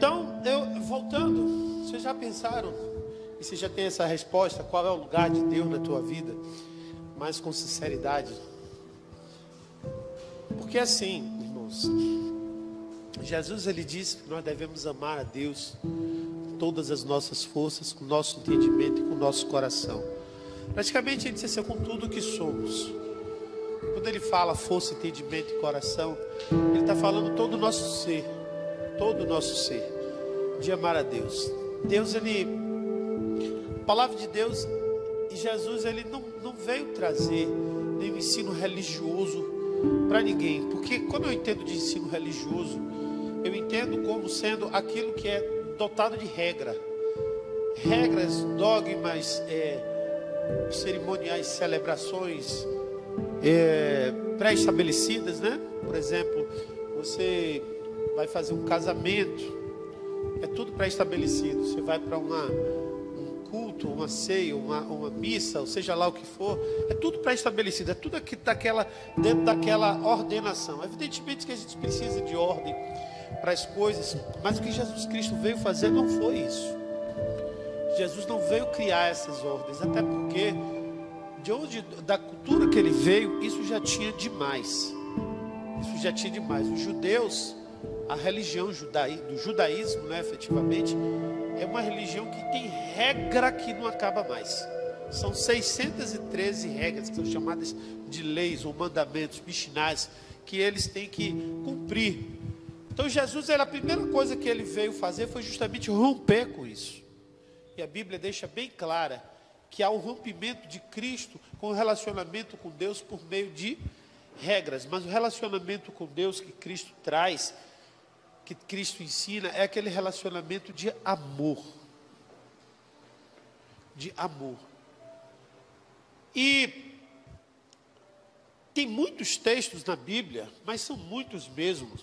Então, voltando, vocês já pensaram, e você já tem essa resposta, qual é o lugar de Deus na tua vida? Mas com sinceridade. Porque assim, irmãos, Jesus ele disse que nós devemos amar a Deus com todas as nossas forças, com o nosso entendimento e com o nosso coração. Praticamente ele disse assim, com tudo que somos. Quando ele fala força, entendimento e coração, ele está falando todo o nosso ser, de amar a Deus. Deus, a palavra de Deus e Jesus, ele não veio trazer nenhum ensino religioso para ninguém. Porque quando eu entendo de ensino religioso, eu entendo como sendo aquilo que é dotado de regras, dogmas, cerimoniais, celebrações pré-estabelecidas, né? Por exemplo, você vai fazer um casamento, é tudo pré-estabelecido. Você vai para um culto, uma ceia, uma missa, ou seja lá o que for, é tudo pré-estabelecido, é tudo aqui dentro daquela ordenação. Evidentemente que a gente precisa de ordem para as coisas, mas o que Jesus Cristo veio fazer não foi isso. Jesus não veio criar essas ordens, até porque da cultura que ele veio, isso já tinha demais. Os judeus, a religião do judaísmo, né, efetivamente, é uma religião que tem regra que não acaba mais. São 613 regras que são chamadas de leis ou mandamentos mishnais que eles têm que cumprir. Então Jesus, a primeira coisa que ele veio fazer foi justamente romper com isso. E a Bíblia deixa bem clara que há o rompimento de Cristo com o relacionamento com Deus por meio de regras. Mas o relacionamento com Deus que Cristo traz, que Cristo ensina, é aquele relacionamento de amor. De amor. E tem muitos textos na Bíblia, mas são muitos mesmos.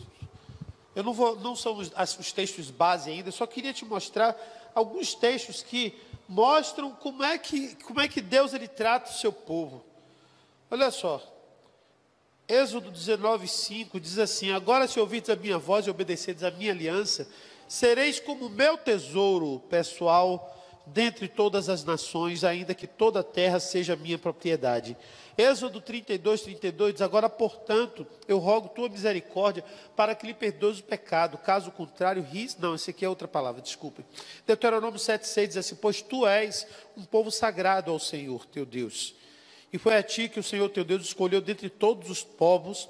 Não são os textos base ainda, eu só queria te mostrar alguns textos que mostram como é que Deus ele trata o seu povo. Olha só, Êxodo 19:5 diz assim: agora se ouvirdes a minha voz e obedecerdes a minha aliança, sereis como o meu tesouro pessoal dentre todas as nações, ainda que toda a terra seja minha propriedade. Êxodo 32:32 diz: agora, portanto, eu rogo tua misericórdia para que lhe perdoes o pecado, caso contrário, esse aqui é outra palavra, desculpe. Deuteronômio 7:6 diz assim: pois tu és um povo sagrado ao Senhor teu Deus, e foi a ti que o Senhor teu Deus escolheu dentre todos os povos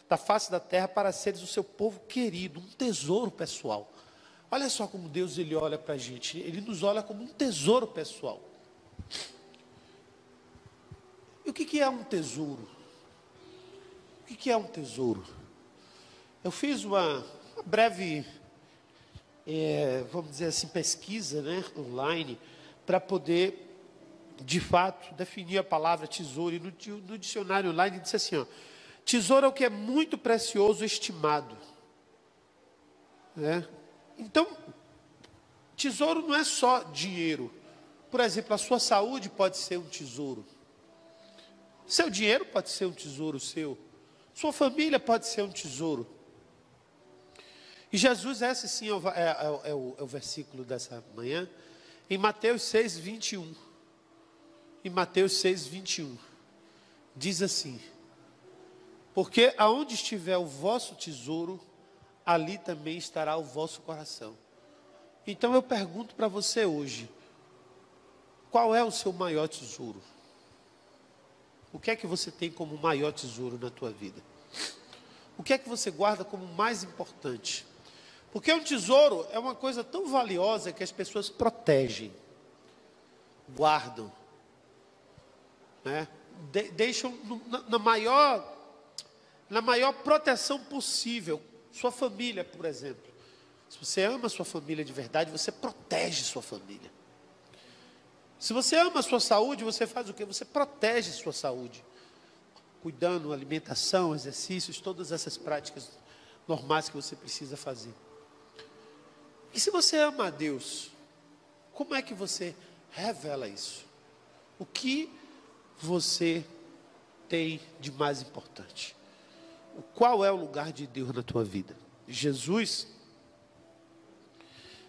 da face da terra para seres o seu povo querido, um tesouro pessoal. Olha só como Deus ele olha para a gente, ele nos olha como um tesouro pessoal. E o que é um tesouro? O que é um tesouro? Eu fiz uma breve, vamos dizer assim, pesquisa, né, online, para poder, de fato, definir a palavra tesouro. E no dicionário online disse assim, ó: tesouro é o que é muito precioso, estimado. Então, tesouro não é só dinheiro. Por exemplo, a sua saúde pode ser um tesouro. Seu dinheiro pode ser um tesouro seu. Sua família pode ser um tesouro. E Jesus, esse sim é o versículo dessa manhã, em Mateus 6:21. Em Mateus 6:21, diz assim: porque aonde estiver o vosso tesouro, ali também estará o vosso coração. Então eu pergunto para você hoje: qual é o seu maior tesouro? O que é que você tem como maior tesouro na tua vida? O que é que você guarda como mais importante? Porque um tesouro é uma coisa tão valiosa que as pessoas protegem, guardam, né? Deixam na maior proteção possível. Sua família, por exemplo. Se você ama a sua família de verdade, você protege sua família. Se você ama a sua saúde, você faz o quê? Você protege sua saúde. Cuidando, alimentação, exercícios, todas essas práticas normais que você precisa fazer. E se você ama a Deus, como é que você revela isso? O que você tem de mais importante? Qual é o lugar de Deus na tua vida? Jesus,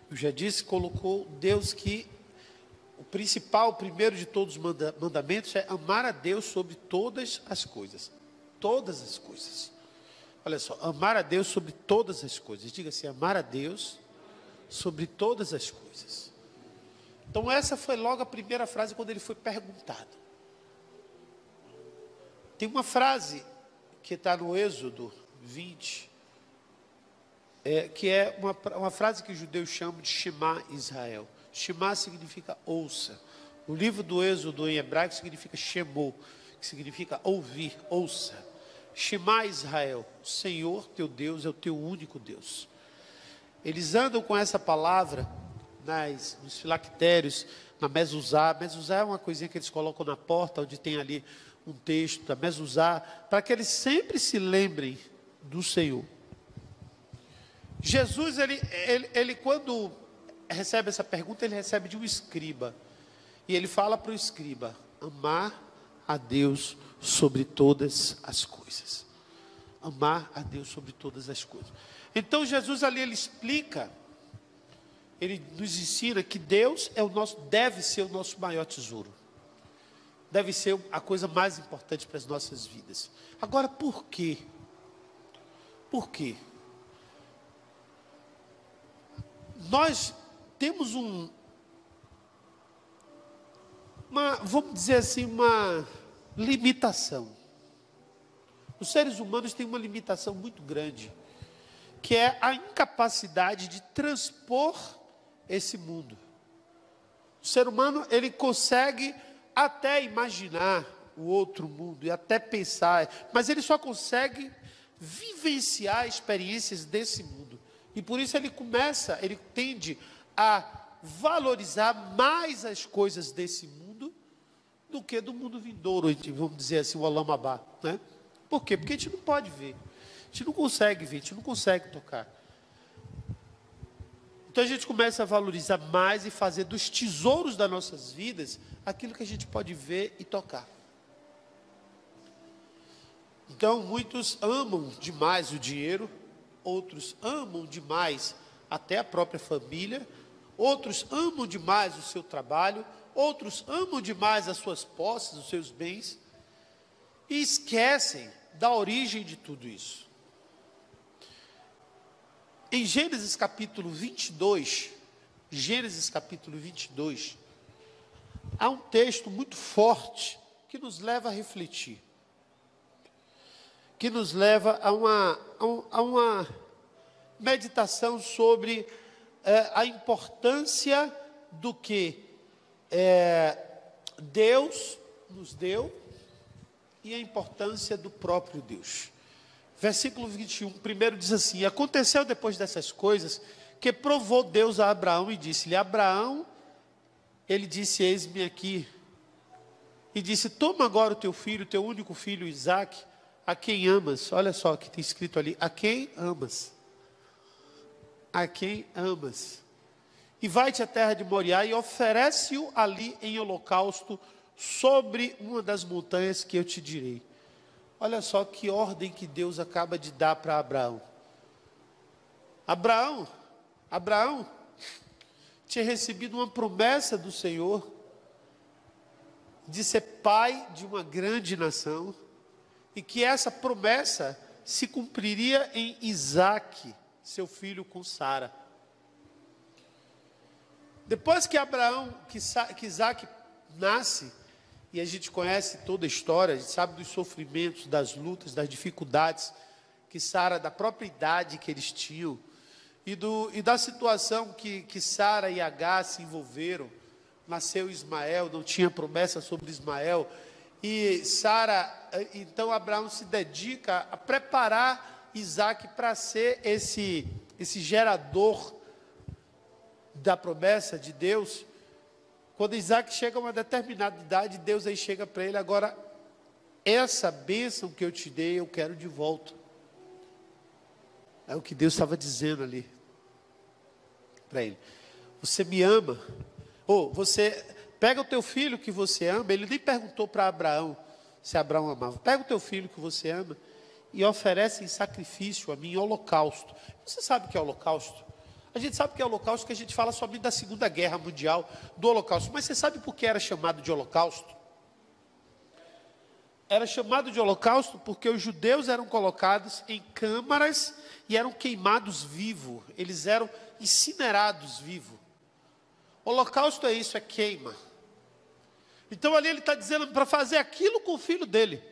Eu já disse, colocou Deus que o principal, o primeiro de todos os mandamentos é amar a Deus sobre todas as coisas. Todas as coisas. Olha só, amar a Deus sobre todas as coisas. Diga assim, amar a Deus sobre todas as coisas. Então essa foi logo a primeira frase quando ele foi perguntado. Tem uma frase que está no Êxodo 20, que é uma frase que os judeus chamam de Shema Israel. Shema significa ouça. O livro do Êxodo em hebraico significa Shemô, que significa ouvir, ouça. Shema Israel, o Senhor teu Deus é o teu único Deus. Eles andam com essa palavra nos filactérios, na mezuzá. Mezuzá é uma coisinha que eles colocam na porta, onde tem ali um texto, da mezuzá, para que eles sempre se lembrem do Senhor. Jesus, ele quando recebe essa pergunta, ele recebe de um escriba. E ele fala para o escriba, amar a Deus sobre todas as coisas. Amar a Deus sobre todas as coisas. Então Jesus ali, ele explica, ele nos ensina que Deus deve ser o nosso maior tesouro. Deve ser a coisa mais importante para as nossas vidas. Agora, por quê? Por quê? Nós temos vamos dizer assim, uma limitação. Os seres humanos têm uma limitação muito grande, que é a incapacidade de transpor esse mundo. O ser humano, ele consegue até imaginar o outro mundo e até pensar, mas ele só consegue vivenciar experiências desse mundo. E por isso ele tende a valorizar mais as coisas desse mundo do que do mundo vindouro, vamos dizer assim, o Olamabá, né? Por quê? Porque a gente não pode ver, a gente não consegue ver, a gente não consegue tocar. Então a gente começa a valorizar mais e fazer dos tesouros das nossas vidas aquilo que a gente pode ver e tocar. Então muitos amam demais o dinheiro, outros amam demais até a própria família, outros amam demais o seu trabalho, outros amam demais as suas posses, os seus bens, e esquecem da origem de tudo isso. Em Gênesis capítulo 22, há um texto muito forte que nos leva a refletir, que nos leva a uma meditação sobre a importância do que Deus nos deu e a importância do próprio Deus. Versículo 21, primeiro diz assim: aconteceu depois dessas coisas, que provou Deus a Abraão e disse-lhe, Abraão, ele disse, eis-me aqui. E disse, toma agora o teu filho, teu único filho, Isaque, a quem amas. Olha só o que tem escrito ali, a quem amas. A quem amas. E vai-te à terra de Moriá e oferece-o ali em holocausto sobre uma das montanhas que eu te direi. Olha só que ordem que Deus acaba de dar para Abraão. Abraão tinha recebido uma promessa do Senhor de ser pai de uma grande nação e que essa promessa se cumpriria em Isaque, seu filho com Sara. Depois que Isaque nasce, e a gente conhece toda a história, a gente sabe dos sofrimentos, das lutas, das dificuldades que Sara, da própria idade que eles tinham, e da situação que Sara e Agar se envolveram. Nasceu Ismael, não tinha promessa sobre Ismael, e então Abraão se dedica a preparar Isaque para ser esse gerador da promessa de Deus. Quando Isaque chega a uma determinada idade, Deus aí chega para ele, agora, essa bênção que eu te dei, eu quero de volta. É o que Deus estava dizendo ali para ele. Você me ama? Você pega o teu filho que você ama. Ele nem perguntou para Abraão se Abraão amava. Pega o teu filho que você ama e oferece em sacrifício a mim, em holocausto. Você sabe o que é holocausto? A gente sabe que é holocausto, que a gente fala somente da Segunda Guerra Mundial, do holocausto. Mas você sabe por que era chamado de holocausto? Era chamado de holocausto porque os judeus eram colocados em câmaras e eram queimados vivos. Eles eram incinerados vivos. Holocausto é isso, é queima. Então ali ele está dizendo para fazer aquilo com o filho dele.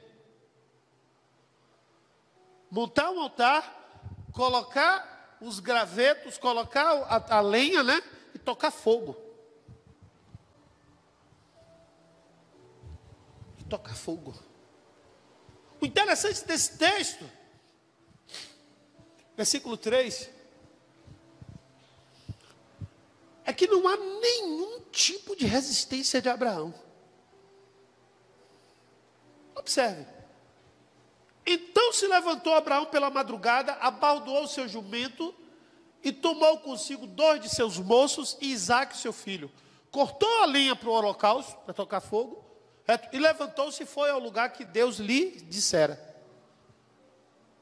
Montar um altar, colocar os gravetos, colocar a lenha, né? E tocar fogo. E tocar fogo. O interessante desse texto, versículo 3, é que não há nenhum tipo de resistência de Abraão. Observe. Então se levantou Abraão pela madrugada, abaldoou seu jumento e tomou consigo 2 de seus moços e Isaque, seu filho. Cortou a lenha para o holocausto, para tocar fogo, e levantou-se e foi ao lugar que Deus lhe dissera.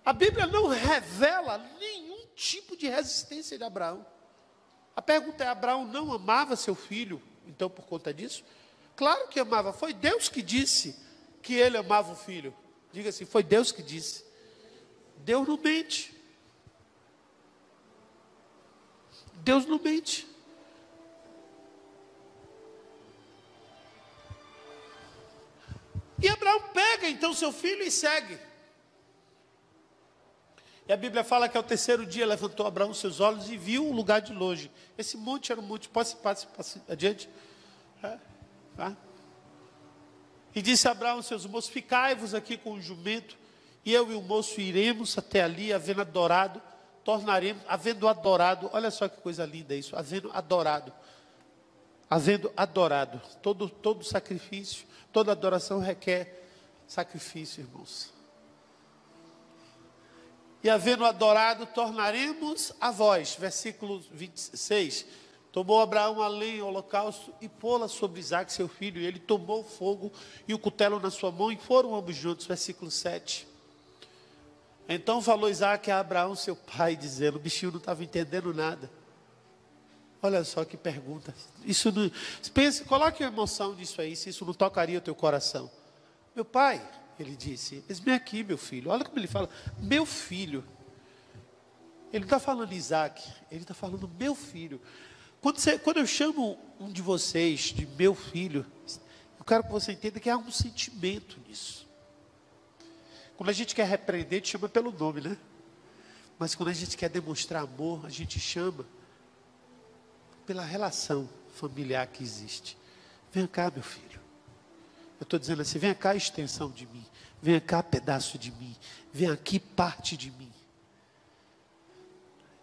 A Bíblia não revela nenhum tipo de resistência de Abraão. A pergunta é: Abraão não amava seu filho, então, por conta disso? Claro que amava, foi Deus que disse que ele amava o filho. Diga assim, foi Deus que disse. Deus não mente. Deus não mente. E Abraão pega então seu filho e segue. E a Bíblia fala que ao 3º dia levantou Abraão seus olhos e viu o lugar de longe. Esse monte era um monte, passe adiante. E disse a Abraão aos seus moços: ficai-vos aqui com o jumento, e eu e o moço iremos até ali, havendo adorado, olha só que coisa linda isso, havendo adorado, todo sacrifício, toda adoração requer sacrifício, irmãos. E havendo adorado, tornaremos a vós. Versículo 26. Tomou Abraão a lenha, o holocausto, e pô-la sobre Isaque, seu filho. E ele tomou o fogo e o cutelo na sua mão, e foram ambos juntos. Versículo 7. Então falou Isaque a Abraão, seu pai, dizendo: o bichinho não estava entendendo nada. Olha só que pergunta. Isso não, pense, coloque a emoção disso aí, se isso não tocaria o teu coração. Meu pai, ele disse, eis-me aqui, meu filho. Olha como ele fala, meu filho. Ele não está falando Isaque, ele está falando meu filho. Quando eu chamo um de vocês de meu filho, eu quero que você entenda que há um sentimento nisso. Quando a gente quer repreender, a gente chama pelo nome, né? Mas quando a gente quer demonstrar amor, a gente chama pela relação familiar que existe. Vem cá, meu filho. Eu estou dizendo assim, vem cá, extensão de mim. Vem cá, pedaço de mim. Vem aqui, parte de mim.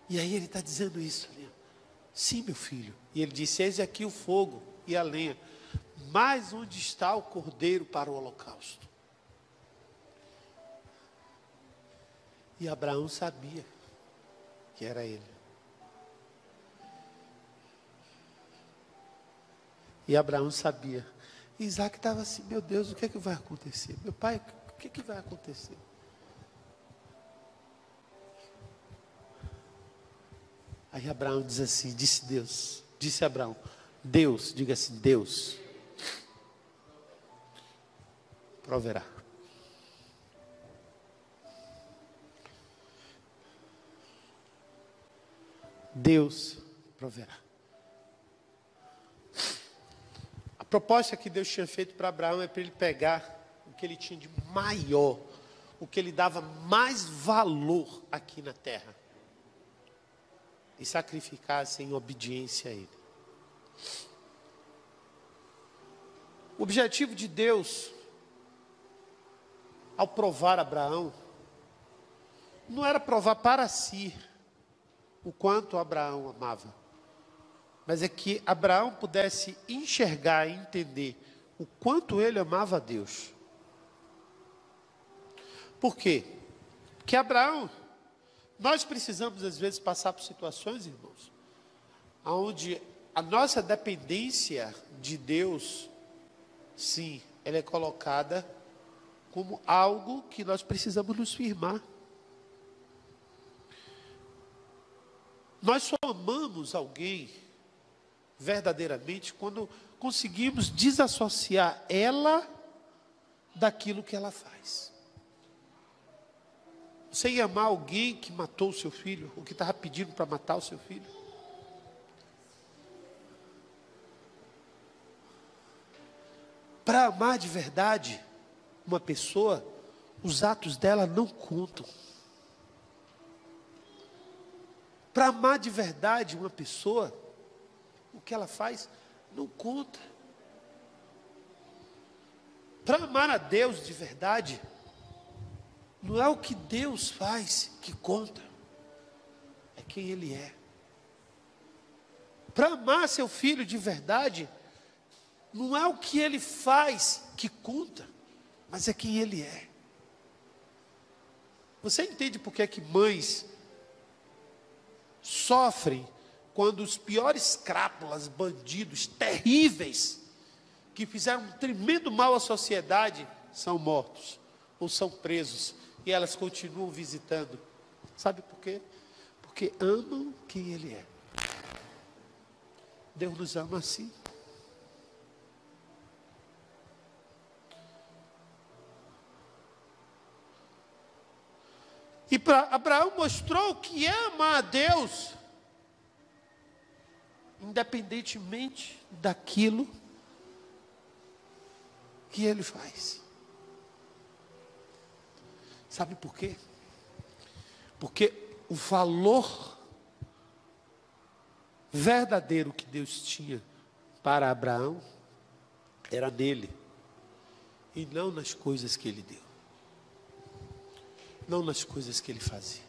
E aí ele está dizendo isso ali. Sim, meu filho. E ele disse: eis aqui o fogo e a lenha, mas onde está o cordeiro para o holocausto? E Abraão sabia que era ele. E Abraão sabia. E Isaac estava assim: meu Deus, o que é que vai acontecer? Meu pai, o que é que vai acontecer? Aí Abraão diz assim, disse Abraão, Deus, diga assim, Deus proverá. Deus proverá. A proposta que Deus tinha feito para Abraão é para ele pegar o que ele tinha de maior, o que ele dava mais valor aqui na terra, e sacrificasse em obediência a ele. O objetivo de Deus, ao provar Abraão, não era provar para si o quanto Abraão amava, mas é que Abraão pudesse enxergar e entender o quanto ele amava a Deus. Por quê? Porque Abraão, nós precisamos às vezes passar por situações, irmãos, onde a nossa dependência de Deus, sim, ela é colocada como algo que nós precisamos nos firmar. Nós só amamos alguém verdadeiramente quando conseguimos desassociar ela daquilo que ela faz. Você ia amar alguém que matou o seu filho, ou que estava pedindo para matar o seu filho? Para amar de verdade uma pessoa, os atos dela não contam. Para amar de verdade uma pessoa, o que ela faz não conta. Para amar a Deus de verdade, não é o que Deus faz que conta, é quem Ele é. Para amar seu filho de verdade, não é o que ele faz que conta, mas é quem ele é. Você entende por que é que mães sofrem quando os piores crápulas, bandidos terríveis, que fizeram um tremendo mal à sociedade, são mortos ou são presos, e elas continuam visitando? Sabe por quê? Porque amam quem Ele é. Deus nos ama assim. E para Abraão mostrou que é amar a Deus, independentemente daquilo que ele faz. Sabe por quê? Porque o valor verdadeiro que Deus tinha para Abraão era nele, e não nas coisas que ele deu, não nas coisas que ele fazia.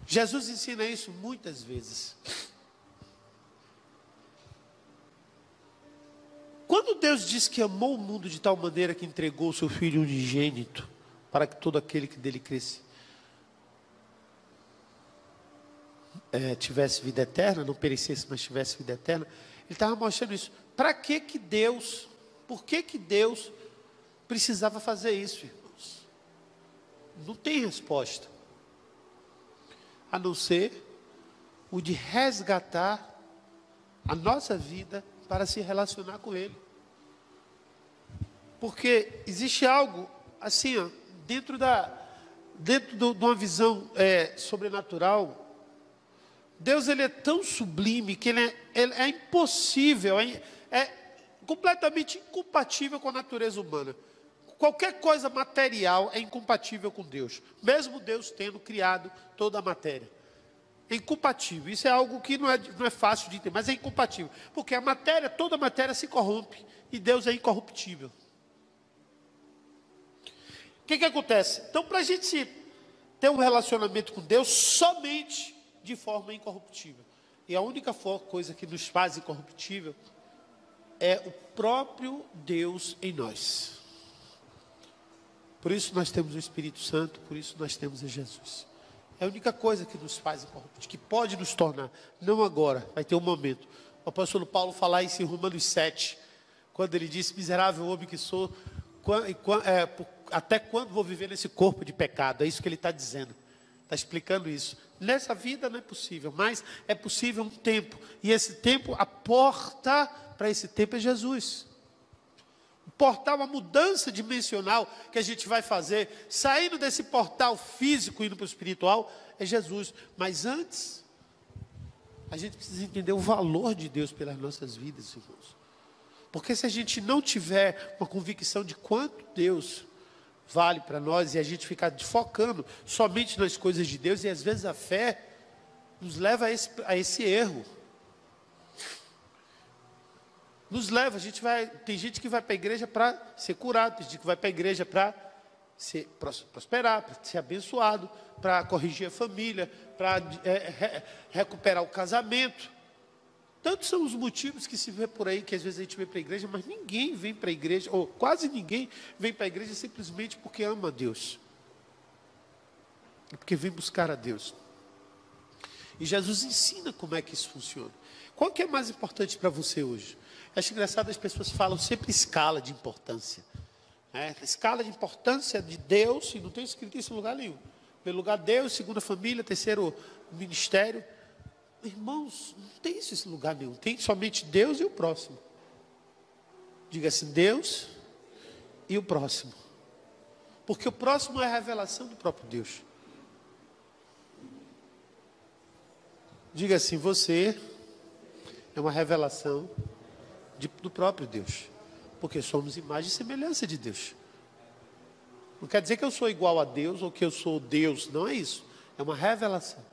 Jesus ensina isso muitas vezes. Quando Deus diz que amou o mundo de tal maneira que entregou o seu Filho unigênito, para que todo aquele que dele cresce tivesse vida eterna, não perecesse, mas tivesse vida eterna, ele estava mostrando isso. Por que Deus precisava fazer isso, irmãos? Não tem resposta, a não ser o de resgatar a nossa vida para se relacionar com Ele. Porque existe algo assim, ó, dentro de uma visão sobrenatural. Deus, ele é tão sublime que ele é impossível, é completamente incompatível com a natureza humana. Qualquer coisa material é incompatível com Deus, mesmo Deus tendo criado toda a matéria. É incompatível. Isso é algo que não é fácil de entender, mas é incompatível. Porque toda a matéria se corrompe, e Deus é incorruptível. O que acontece? Então, para a gente ter um relacionamento com Deus, somente de forma incorruptível. E a única coisa que nos faz incorruptível é o próprio Deus em nós. Por isso nós temos o Espírito Santo, por isso nós temos a Jesus. É a única coisa que nos faz incorruptível, que pode nos tornar, não agora, vai ter um momento. O apóstolo Paulo fala isso em Romanos 7, quando ele disse: miserável homem que sou, até quando vou viver nesse corpo de pecado? É isso que ele está dizendo, está explicando isso. Nessa vida não é possível, mas é possível um tempo, e esse tempo, a porta para esse tempo é Jesus. O portal, a mudança dimensional que a gente vai fazer, saindo desse portal físico, indo para o espiritual, é Jesus. Mas antes, a gente precisa entender o valor de Deus pelas nossas vidas, irmãos. Porque se a gente não tiver uma convicção de quanto Deus vale para nós, e a gente ficar focando somente nas coisas de Deus, e às vezes a fé nos leva a esse erro. Nos leva, tem gente que vai para a igreja para ser curado, tem gente que vai para a igreja para prosperar, para ser abençoado, para corrigir a família, para recuperar o casamento. Tantos são os motivos que se vê por aí, que às vezes a gente vem para a igreja, mas ninguém vem para a igreja, ou quase ninguém vem para a igreja simplesmente porque ama a Deus. É porque vem buscar a Deus. E Jesus ensina como é que isso funciona. Qual que é mais importante para você hoje? Acho engraçado, as pessoas falam sempre escala de importância. Escala de importância de Deus, e não tem escrito isso em lugar nenhum. primeiro lugar Deus, segundo a família, terceiro o ministério. Irmãos, não tem esse lugar nenhum. Tem somente Deus e o próximo. Diga assim, Deus e o próximo. Porque o próximo é a revelação do próprio Deus. Diga assim, você é uma revelação do próprio Deus. Porque somos imagem e semelhança de Deus. Não quer dizer que eu sou igual a Deus ou que eu sou Deus. Não é isso. É uma revelação.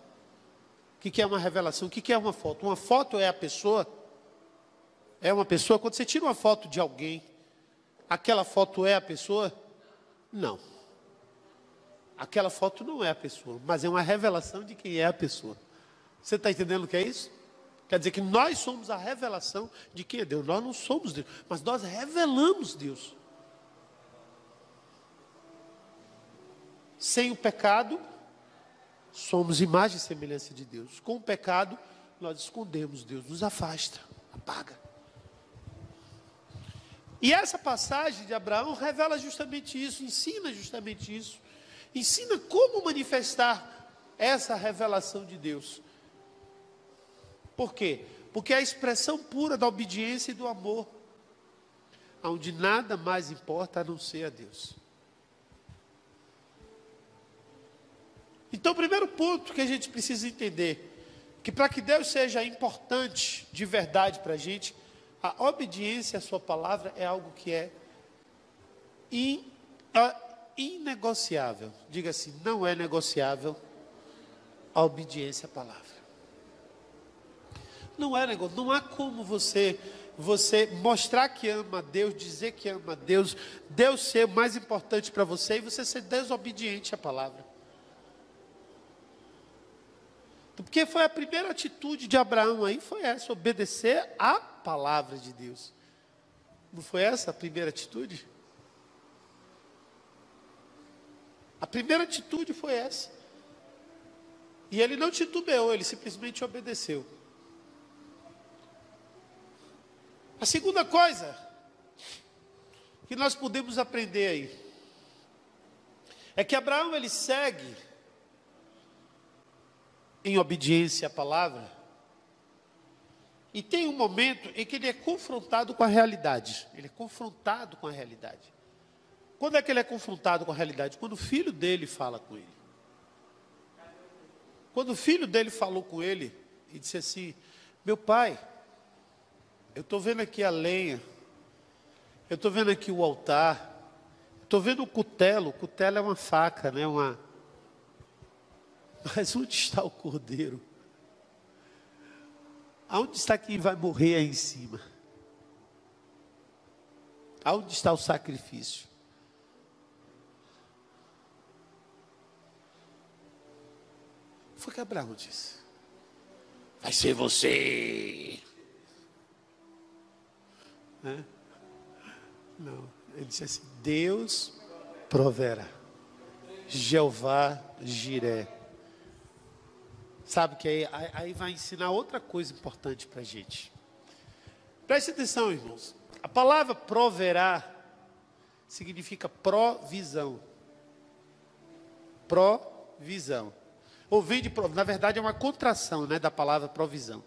O que é uma revelação? O que é uma foto? Uma foto é a pessoa. É uma pessoa. Quando você tira uma foto de alguém, aquela foto é a pessoa? Não. Aquela foto não é a pessoa, mas é uma revelação de quem é a pessoa. Você está entendendo o que é isso? Quer dizer que nós somos a revelação de quem é Deus. Nós não somos Deus, mas nós revelamos Deus. Sem o pecado, somos imagem e semelhança de Deus. Com o pecado, nós escondemos Deus, nos afasta, apaga. E essa passagem de Abraão revela justamente isso, ensina justamente isso. Ensina como manifestar essa revelação de Deus. Por quê? Porque é a expressão pura da obediência e do amor, onde nada mais importa a não ser a Deus. Então, o primeiro ponto que a gente precisa entender, que para que Deus seja importante de verdade para a gente, a obediência à sua palavra é algo que é inegociável. Diga assim, não é negociável a obediência à palavra. Não é negócio, não há como você mostrar que ama a Deus, dizer que ama a Deus, Deus ser mais importante para você e você ser desobediente à palavra. Porque foi a primeira atitude de Abraão aí, foi essa, obedecer à palavra de Deus. Não foi essa a primeira atitude? A primeira atitude foi essa. E ele não titubeou, ele simplesmente obedeceu. A segunda coisa que nós podemos aprender aí é que Abraão ele segue em obediência à palavra e tem um momento em que ele é confrontado com a realidade. Ele é confrontado com a realidade. Quando é que ele é confrontado com a realidade? Quando o filho dele fala com ele. Quando o filho dele falou com ele e disse assim: meu pai, eu estou vendo aqui a lenha, eu estou vendo aqui o altar, estou vendo o cutelo é uma faca, né? Mas onde está o cordeiro? Aonde está quem vai morrer aí em cima? Aonde está o sacrifício? Foi que Abraão disse: vai ser você. Não, ele disse assim: Deus proverá, Jeová Jiré. Sabe que aí vai ensinar outra coisa importante para a gente. Preste atenção, irmãos. A palavra proverá significa provisão. Provisão. Ou vem de, na verdade é uma contração, né, da palavra provisão.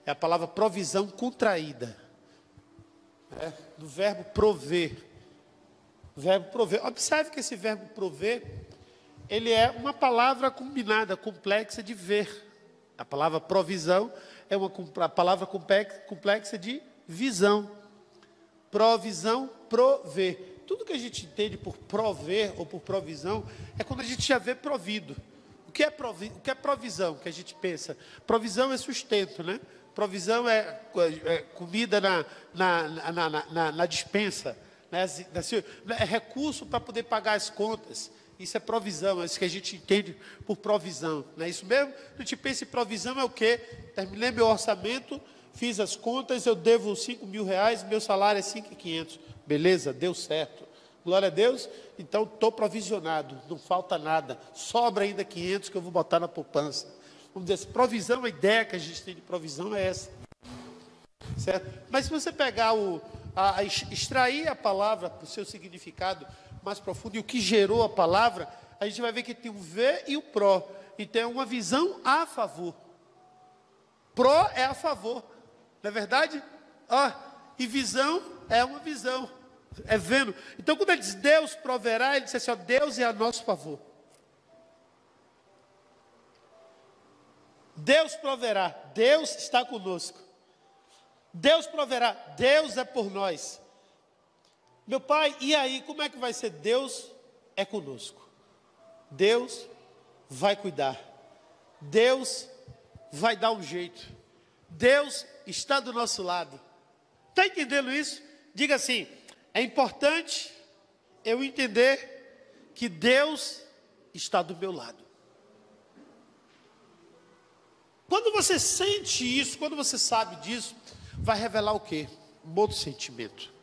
É a palavra provisão contraída. Do verbo prover. O verbo prover. Observe que esse verbo prover, ele é uma palavra combinada, complexa de ver. A palavra provisão é uma palavra complexa de visão. Provisão, prover. Tudo que a gente entende por prover ou por provisão é quando a gente já vê provido. O que é provisão? Que a gente pensa. Provisão é sustento, né? Provisão é comida na despensa, né? É recurso para poder pagar as contas. Isso é provisão, é isso que a gente entende por provisão. Não é isso mesmo? A gente pensa em provisão é o quê? Terminei meu orçamento, fiz as contas, eu devo R$5.000, meu salário é 5.500. Beleza, deu certo. Glória a Deus. Então estou provisionado, não falta nada. Sobra ainda 500 que eu vou botar na poupança. Vamos dizer assim, provisão, a ideia que a gente tem de provisão é essa. Certo? Mas se você pegar extrair a palavra para o seu significado mais profundo e o que gerou a palavra, a gente vai ver que tem o V e o pró. Então é uma visão a favor. Pró é a favor, não é verdade? E visão é uma visão, é vendo. Então quando ele diz Deus proverá, ele diz assim, Deus é a nosso favor. Deus proverá, Deus está conosco. Deus proverá, Deus é por nós. Meu pai, e aí, como é que vai ser? Deus é conosco. Deus vai cuidar. Deus vai dar um jeito. Deus está do nosso lado. Está entendendo isso? Diga assim, é importante eu entender que Deus está do meu lado. Quando você sente isso, quando você sabe disso, vai revelar o quê? Um outro sentimento.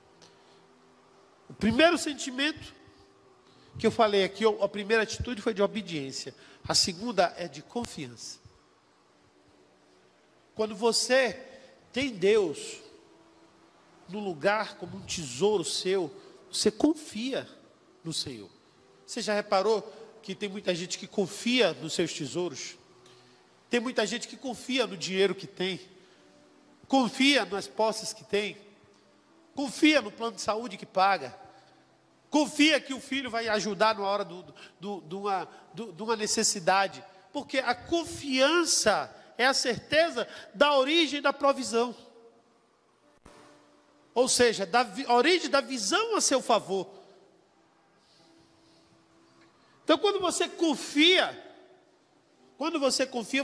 O primeiro sentimento que eu falei aqui, a primeira atitude foi de obediência. A segunda é de confiança. Quando você tem Deus no lugar como um tesouro seu, você confia no Senhor. Você já reparou que tem muita gente que confia nos seus tesouros? Tem muita gente que confia no dinheiro que tem, confia nas posses que tem, confia no plano de saúde que paga, confia que o filho vai ajudar na hora de uma necessidade, porque a confiança é a certeza da origem da provisão, ou seja, da origem da visão a seu favor. Então quando você confia,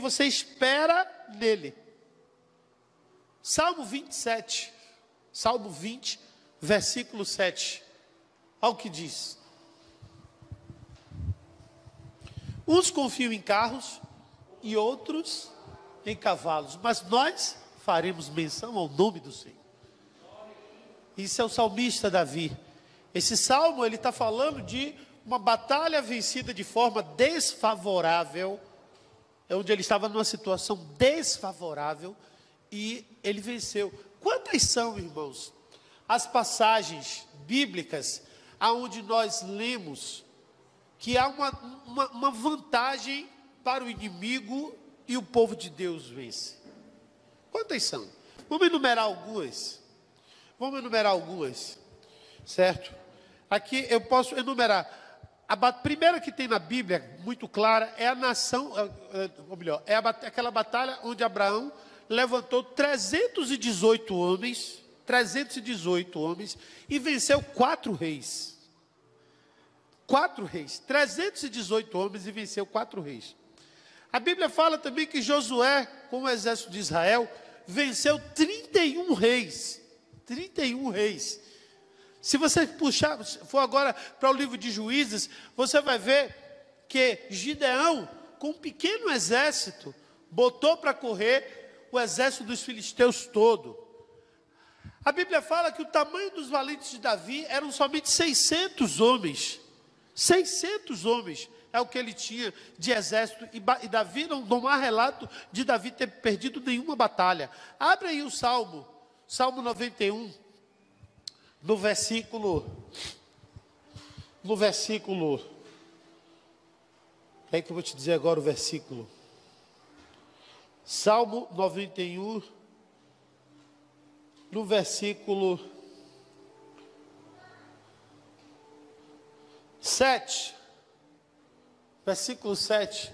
você espera nele. Salmo 27, Salmo 20, versículo 7. Olha o que diz. Uns confiam em carros e outros em cavalos, mas nós faremos menção ao nome do Senhor. Isso é o salmista Davi. Esse salmo, ele está falando de uma batalha vencida de forma desfavorável, onde ele estava numa situação desfavorável e ele venceu. Quantas são, irmãos, as passagens bíblicas aonde nós lemos que há uma vantagem para o inimigo e o povo de Deus vence? Quantas são? Vamos enumerar algumas, certo? Aqui eu posso enumerar. A primeira que tem na Bíblia, muito clara, é a nação, ou melhor, é aquela batalha onde Abraão levantou 318 homens, e venceu 4 reis. 318 homens e venceu 4 reis. A Bíblia fala também que Josué, com o exército de Israel, venceu 31 reis. 31 reis. Se você for agora para o livro de Juízes, você vai ver que Gideão, com um pequeno exército, botou para correr o exército dos filisteus todo. A Bíblia fala que o tamanho dos valentes de Davi eram somente 600 homens. 600 homens é o que ele tinha de exército. E Davi não há relato de Davi ter perdido nenhuma batalha. Abre aí o Salmo 91. No versículo, é que eu vou te dizer agora o versículo. Salmo 91, no versículo 7. Versículo 7.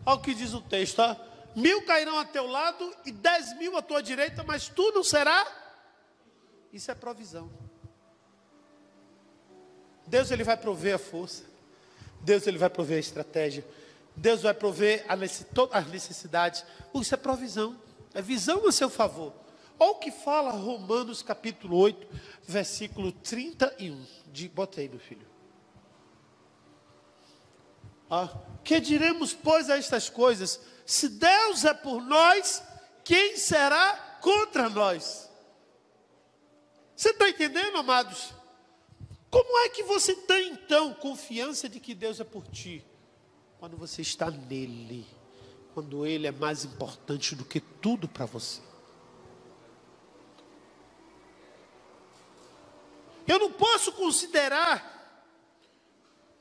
Olha o que diz o texto, ó. 1000 cairão a teu lado e 10.000 à tua direita, mas tu não será. Isso é provisão. Deus, ele vai prover a força. Deus, ele vai prover a estratégia. Deus vai prover todas as necessidades. Isso é provisão. É visão a seu favor. Olha o que fala Romanos capítulo 8, versículo 31. Bota aí, meu filho. Que diremos, pois, a estas coisas? Se Deus é por nós, quem será contra nós? Você está entendendo, amados? Como é que você tem, então, confiança de que Deus é por ti? Quando você está nele. Quando ele é mais importante do que tudo para você. Eu não posso considerar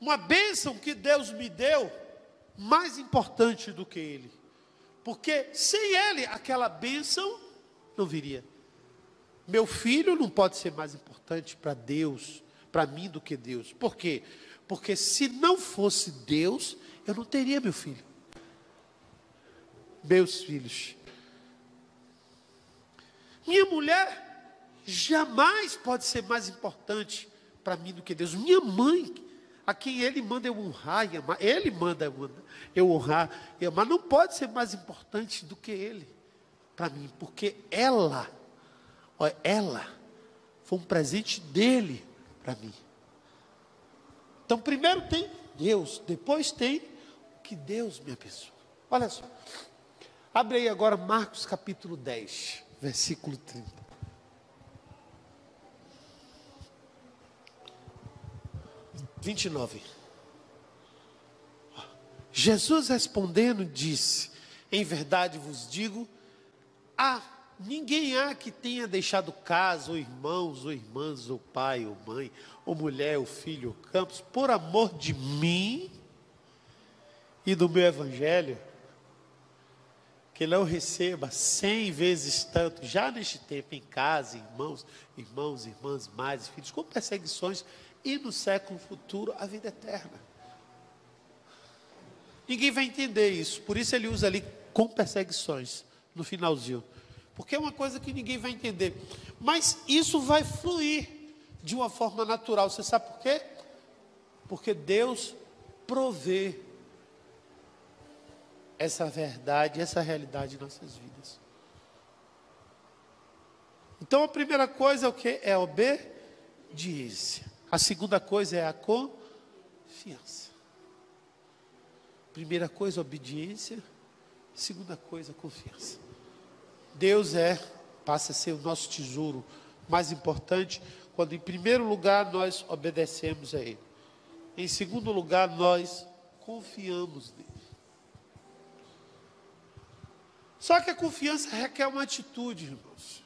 uma bênção que Deus me deu, mais importante do que Ele. Porque sem Ele, aquela bênção não viria. Meu filho não pode ser mais importante para Deus, para mim, do que Deus. Por quê? Porque se não fosse Deus, eu não teria meu filho. Meus filhos. Minha mulher jamais pode ser mais importante para mim do que Deus. Minha mãe, a quem Ele manda eu honrar e amar. Ele manda eu honrar e amar. Não pode ser mais importante do que Ele para mim. Porque ela foi um presente dEle para mim. Então primeiro tem Deus, depois tem o que Deus me abençoa. Olha só. Abre aí agora Marcos capítulo 10, versículo 30. (29) Jesus respondendo disse: em verdade vos digo, ninguém há que tenha deixado casa, ou irmãos, ou irmãs, ou pai, ou mãe, ou mulher, ou filho, ou campos, por amor de mim e do meu evangelho, que não receba 100 vezes tanto, já neste tempo, em casa, irmãos, irmãs, mais filhos, com perseguições, e no século futuro, a vida eterna. Ninguém vai entender isso, por isso ele usa ali, com perseguições, no finalzinho. Porque é uma coisa que ninguém vai entender. Mas isso vai fluir de uma forma natural. Você sabe por quê? Porque Deus provê essa verdade, essa realidade em nossas vidas. Então a primeira coisa é o que? É a obediência. A segunda coisa é a confiança. Primeira coisa, obediência. Segunda coisa, confiança. Deus passa a ser o nosso tesouro mais importante, quando em primeiro lugar nós obedecemos a Ele. Em segundo lugar, nós confiamos nele. Só que a confiança requer uma atitude, irmãos.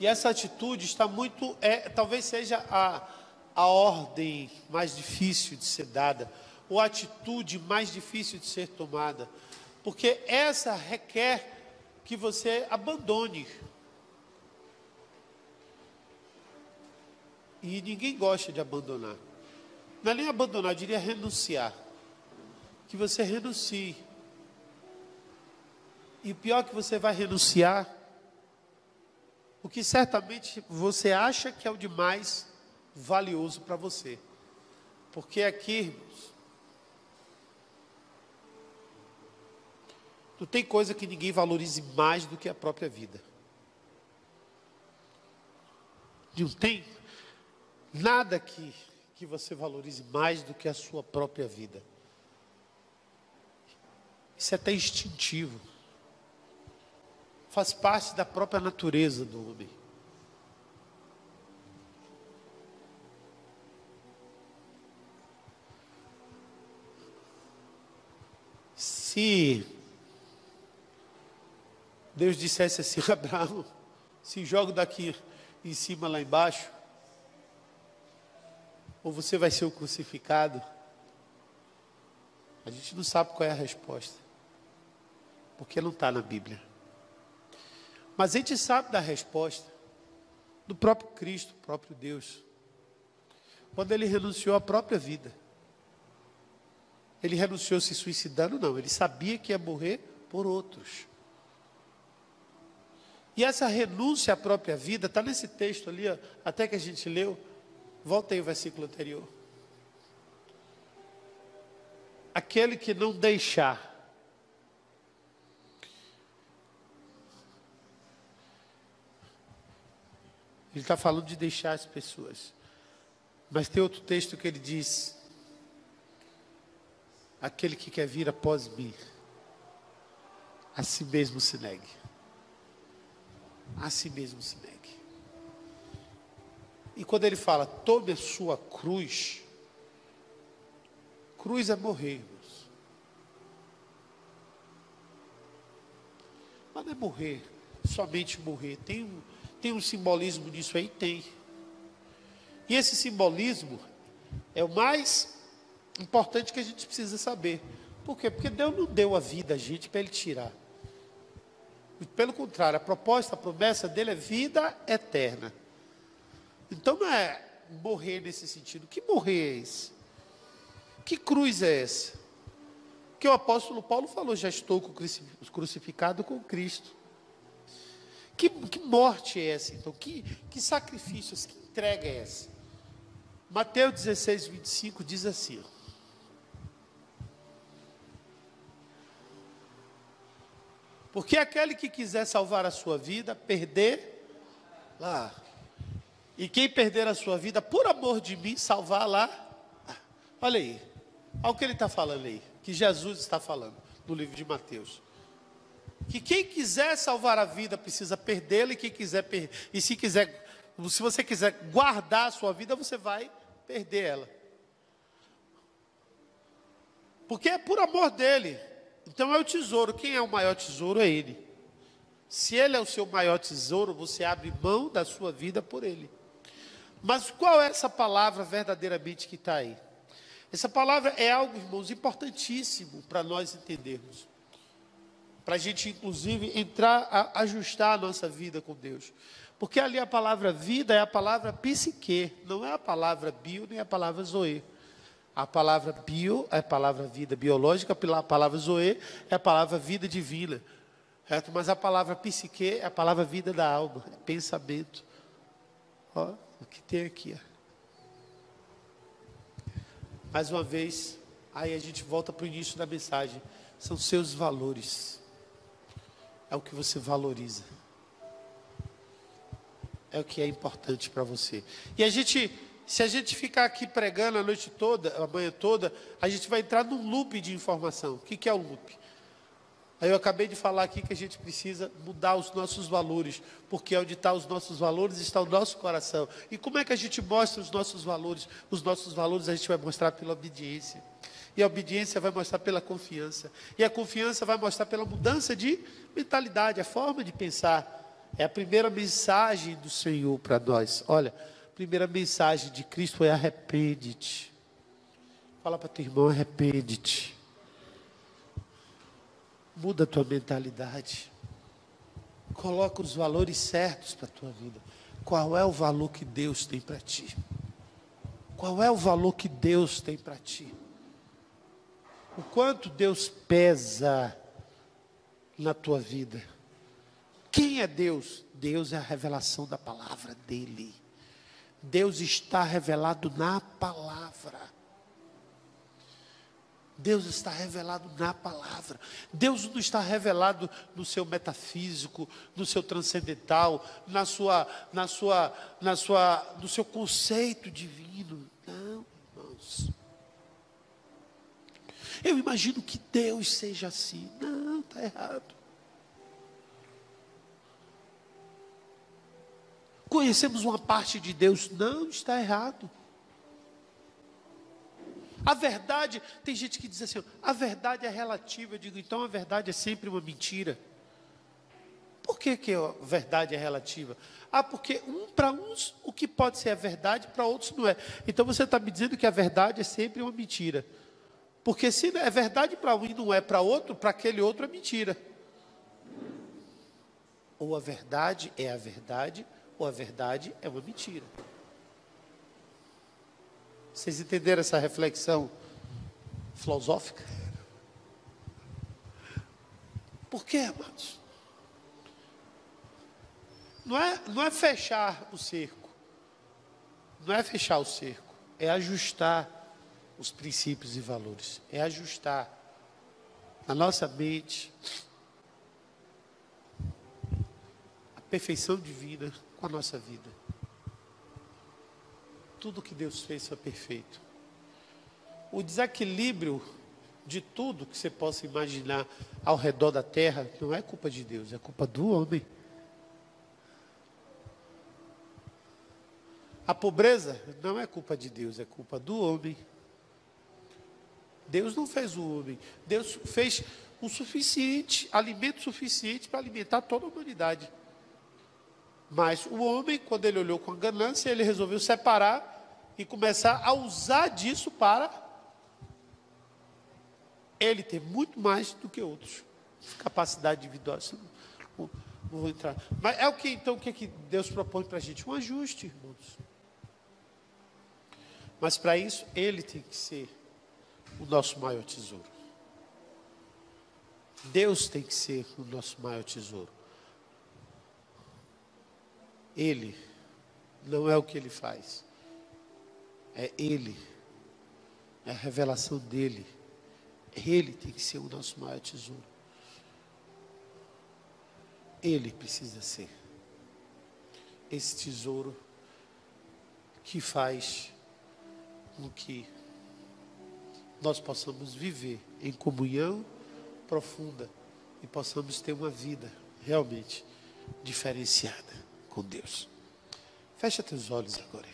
E essa atitude está muito, talvez seja a ordem mais difícil de ser dada, ou a atitude mais difícil de ser tomada. Porque essa requer que você abandone. E ninguém gosta de abandonar. Não é nem abandonar, eu diria renunciar. Que você renuncie. E o pior é que você vai renunciar o que certamente você acha que é o de mais valioso para você. Porque aqui, irmãos, não tem coisa que ninguém valorize mais do que a própria vida. Não tem nada que você valorize mais do que a sua própria vida. Isso é até instintivo. Faz parte da própria natureza do homem. Se Deus dissesse assim: Abraão, se joga daqui em cima lá embaixo, ou você vai ser o crucificado, a gente não sabe qual é a resposta, porque não está na Bíblia. Mas a gente sabe da resposta do próprio Cristo, do próprio Deus, quando Ele renunciou à própria vida. Ele renunciou se suicidando? Não, Ele sabia que ia morrer por outros. E essa renúncia à própria vida, está nesse texto ali, ó, até que a gente leu. Volta aí o versículo anterior. Aquele que não deixar. Ele está falando de deixar as pessoas. Mas tem outro texto que ele diz: aquele que quer vir após mim, a si mesmo se negue. A si mesmo se negue. E quando ele fala, tome a sua cruz, cruz é morrer, irmãos. Mas não é morrer, somente morrer. Tem um simbolismo nisso aí? Tem. E esse simbolismo É o mais importante que a gente precisa saber. Por quê? Porque Deus não deu a vida a gente para Ele tirar. Pelo contrário, a proposta, a promessa dele é vida eterna. Então não é morrer nesse sentido. Que morrer é esse? Que cruz é essa? Que o apóstolo Paulo falou, já estou crucificado com Cristo. Que morte é essa então? Que sacrifícios, que entrega é essa? Mateus 16, 25 diz assim, ó. Porque aquele que quiser salvar a sua vida, perder lá. E quem perder a sua vida, por amor de mim, salvar lá. Olha aí. Olha o que ele está falando aí. Que Jesus está falando no livro de Mateus. Que quem quiser salvar a vida, precisa perdê-la. E quem quiser se você quiser guardar a sua vida, você vai perder ela. Porque é por amor dele. Então é o tesouro. Quem é o maior tesouro? É ele. Se ele é o seu maior tesouro, você abre mão da sua vida por ele. Mas qual é essa palavra verdadeiramente que está aí? Essa palavra é algo, irmãos, importantíssimo para nós entendermos. Para a gente, inclusive, entrar a ajustar a nossa vida com Deus. Porque ali a palavra vida é a palavra psique, não é a palavra bio, nem a palavra zoe. A palavra bio é a palavra vida biológica, a palavra zoe é a palavra vida divina. Certo? Mas a palavra psique é a palavra vida da alma, é pensamento. Ó, o que tem aqui, ó. Mais uma vez, aí a gente volta para o início da mensagem. São seus valores. É o que você valoriza. É o que é importante para você. E se a gente ficar aqui pregando a noite toda, a manhã toda, a gente vai entrar num loop de informação. O que é o loop? Aí eu acabei de falar aqui que a gente precisa mudar os nossos valores, porque onde estão os nossos valores está o nosso coração. E como é que a gente mostra os nossos valores? Os nossos valores a gente vai mostrar pela obediência. E a obediência vai mostrar pela confiança. E a confiança vai mostrar pela mudança de mentalidade, a forma de pensar. É a primeira mensagem do Senhor para nós. Olha, a primeira mensagem de Cristo é arrepende-te. Fala para teu irmão, arrepende-te. Muda a tua mentalidade. Coloca os valores certos para a tua vida. Qual é o valor que Deus tem para ti? Qual é o valor que Deus tem para ti? O quanto Deus pesa na tua vida? Quem é Deus? Deus é a revelação da palavra dele. Deus está revelado na palavra. Deus está revelado na palavra. Deus não está revelado no seu metafísico, no seu transcendental, no seu conceito divino. Não, irmãos. Eu imagino que Deus seja assim. Não, está errado. Conhecemos uma parte de Deus. Não, está errado. A verdade, tem gente que diz assim, a verdade é relativa. Eu digo, então a verdade é sempre uma mentira. Por que a verdade é relativa? Porque para uns o que pode ser a verdade, para outros não é. Então você está me dizendo que a verdade é sempre uma mentira. Porque se é verdade para um e não é para outro, para aquele outro é mentira. Ou a verdade é a verdade, ou a verdade é uma mentira. Vocês entenderam essa reflexão filosófica? Por quê, amados? Não é fechar o cerco. Não é fechar o cerco. É ajustar os princípios e valores. É ajustar a nossa mente a perfeição divina com a nossa vida. Tudo que Deus fez foi perfeito. O desequilíbrio de tudo que você possa imaginar ao redor da terra não é culpa de Deus, é culpa do homem. A pobreza não é culpa de Deus, é culpa do homem. Deus não fez o homem. Deus fez o suficiente, alimento suficiente para alimentar toda a humanidade. Mas o homem, quando ele olhou com a ganância, ele resolveu separar e começar a usar disso para ele ter muito mais do que outros. Capacidade individual, não vou entrar. Mas é o que então, o que Deus propõe para a gente? Um ajuste, irmãos. Mas para isso, ele tem que ser o nosso maior tesouro. Deus tem que ser o nosso maior tesouro. Ele não é o que ele faz. É ele. É a revelação dele. Ele tem que ser o nosso maior tesouro. Ele precisa ser esse tesouro que faz com que nós possamos viver em comunhão profunda e possamos ter uma vida realmente diferenciada com Deus. Fecha teus olhos agora.